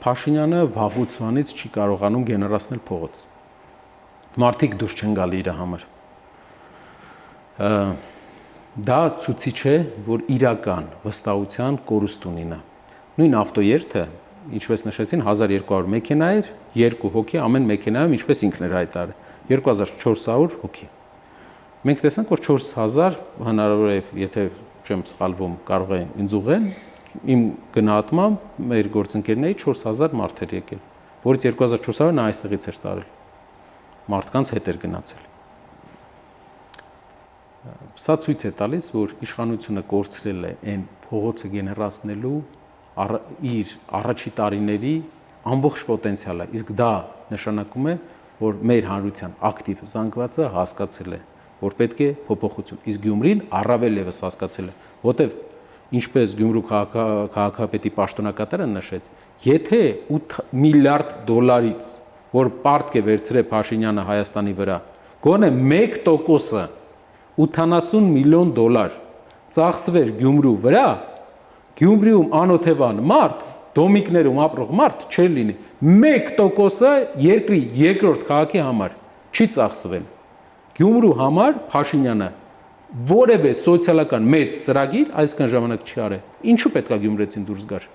Փաշինյանը վաղուց չի կարողանում գեներացնել փողոց։ Մարդիկ դուրս չեն գալի իր համար։ Դա ցուցիչ է, որ իրական վստահության կորուստ ունի նա։ Նույն ավտոերթը, ինչպես նշեցին, 1200 մեքենա էր, 2 հոգի ամեն մեքենայում, ինչպես ինքն էր հայտարարել, 2400 հոգի։ Մենք տեսանք, որ 4000 հնարավոր է, եթե չեմ սխալվում, կարող է ինձ ուղղել, իմ գնահատմամբ մեր գործընկերների 4000 մարդ էր եկել, որից 2400-ը նա այստեղից էր տարել։ Մարդկանց հետ էր գնացել։ Սա ցույց է տալիս, որ իշխանությունը կորցրել է այն փողոցը գեներացնելու իր առաջի տարիների ամբողջ պոտենցիալը, իսկ դա նշանակում է, որ մեր հանրության ակտիվ զանգվածը հասկացել է, որ պետք է փոփոխություն, իսկ Գյումրին առավել ևս հասկացել է, որտեվ ինչպես Գյումրու քաղաքապետի պաշտոնակատարը նշեց, եթե 8 միլիարդ դոլարից, որ պարտք է վերցրել Փաշինյանը Հայաստանի վրա, գոնե 1%-ը 80 միլիոն դոլար ծախսվեր Գյումրու վրա, Գյումրիում անօթևան մարդ, դոմիկներում ապրող մարդ չէր լինի, 1%-ը երկրի երկրորդ քաղաքի համար չի ծախսվել։ Գյումրու համար Փաշինյանը որևէ սոցիալական մեծ ծրագիր այսքան ժամանակ չի արել։ Ինչու պետք է գյումրեցին դուրս գար։